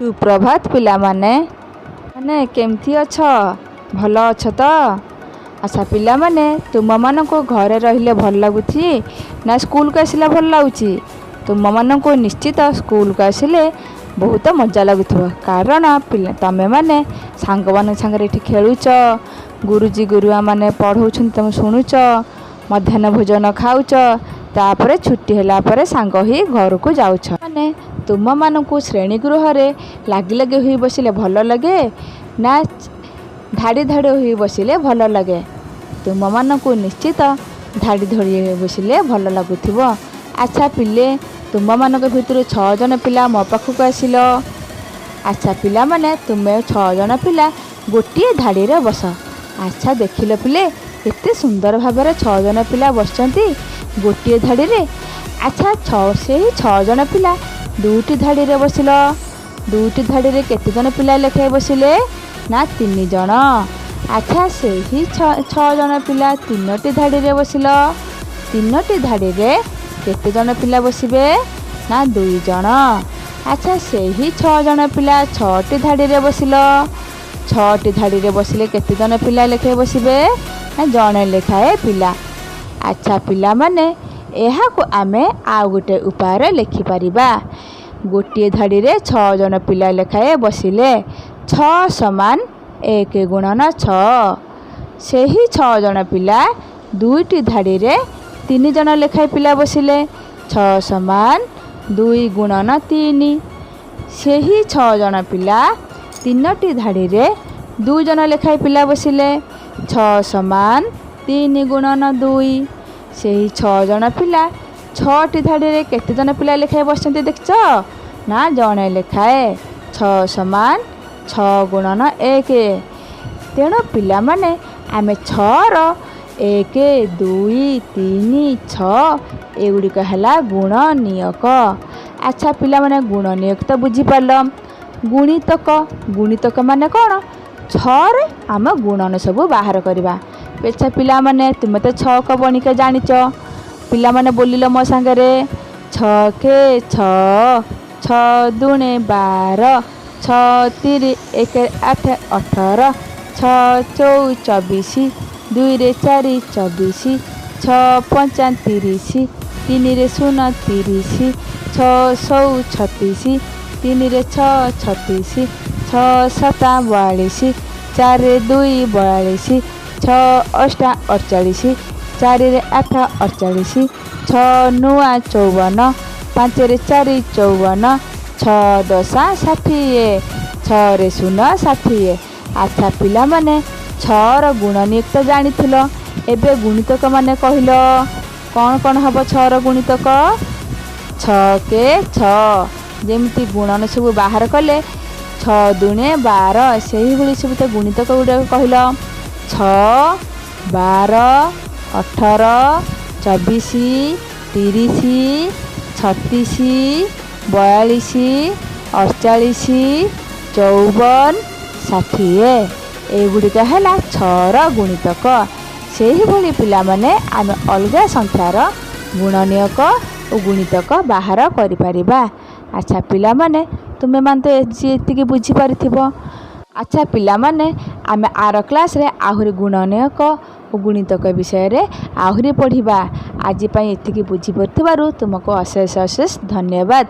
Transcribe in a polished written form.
सुप्रभात पिला माने केमती अछ भल अछ तो। अच्छा पिला माने तुम मान को घरे रहिले भल लगुची ना स्कूल को आसिला भल लगुची। तुम मान को निश्चित स्कूल को आसिले बहुत मजा लगुथबो कारण पिला तमे माने सांग मान संगे एठी खेलुच गुरुजी गुरुआ माने पढ़ौछन तुम सुनुच मध्याह्न भोजन खाउच तापर छुट्टी होला पर सांग ही घर को जाउछ। माने तुम मान को श्रेणी गृह रे लागी लागी हुई बसिले भल लगे ना धाड़ी धाड़ी हुई बसिले भल लगे। तुम मान को निश्चित धाड़ी धाड़ी बसिले भल लगुथिबो। अच्छा पिले तुम मान भितर 6 जन पिला मो पाखक आसिल। अच्छा पिला माने तुम्हें 6 जन पिला गोटे धाड़ी रे बस। अच्छा देखिल पिले केते सुंदर भाବରେ 6 जन पिला बसचंती गोटे धाड़ी रे। अच्छा 6 जन पिला दुईटी धाड़ी रे बसिल। दुईटी धाड़ी रे केते जन पिला लेखाए बसिले ना 3 जन। अच्छा से ही 6 जन पिला 3टी धाड़ी रे बसिल। 3टी धाड़ी रे केते जन पिला बसिबे ना 2 जन। अच्छा से ही 6 जन पिला 6टी धाड़ी रे बसिल। 6टी धाड़ी रे बसिले केते जन पिला लेखाए बसिबे ना जने लेखाए पिला। अच्छा पिला माने एहा को आमे आ गोटे उपाय लिखि परिबा। गोटे धाड़ी रे 6 जन पिला लेखाए बसिले 6 समान 1 गुणन 6। से ही 6 जन पिला दुईटी धाड़ी रे 3 जन लेखाए पिला बसिले 6 समान 2 गुणन 3। से ही 6 जन पिला 3टी धाड़ी रे 2 जन लेखाए पिला बसिले 6 समान 3 गुणन 2। से ही 6 जन पिला 6टी धाड़ी रे केते जन पिला लेखाए बसचंती देखछ ना जने लेखाए 6 समान 6 गुणन 1। तेणु पिला माने आमे 6 रो 1 2 3 6 एगुड़िक है गुण नियक। अच्छा पिला माने गुण नियक तो बुझी पारल। गुणितक गुणितक माने कौन 6 रे आम गुणन सब बाहर करवा। अच्छा पिला माने तुम तो 6 को बणिका जानिच। पिला माने बोलिल मो सांगरे 6 के 6 6 दूणे 12 6 3 1 8 18 6 4 24 2 रे 4 24 6 5 30 3 रे 0 30 6 6 36 3 रे 6 36 6 7 42 4 रे 2 42 6 8 48 4 रे 8 48 6 9 54 5 रे 4 54 6 10 60 6 रे 0 60। अच्छा पिला माने 6 रो गुण नियुक्त जानी थिलो। एबे गुणितक माने कहिलो कौन कौन हबो 6 रो गुणितक 6 के 6 जेमती गुणन सब बाहर कले 6 दूणे 12 सही भली सब तो गुणितक गुडा कहिलो 6 12 18 24 30 36 42 48 54 60 एगुड़िक है 6 रो गुणितक। से ही भली पिला माने आमे अलगा संख्यार गुणनियक और गुणितक बाहर करि परिबा। अच्छा पिला माने तुमे मान तो एति बुझी पारिथिबो। अच्छा पिला माने आमे आर क्लास रे आहुरी गुणनियक और गुणितक विषय रे आहुरी पढ़िबा। आज पई एति बुझी परथिबारु तुमको अशेष अशेष धन्यवाद।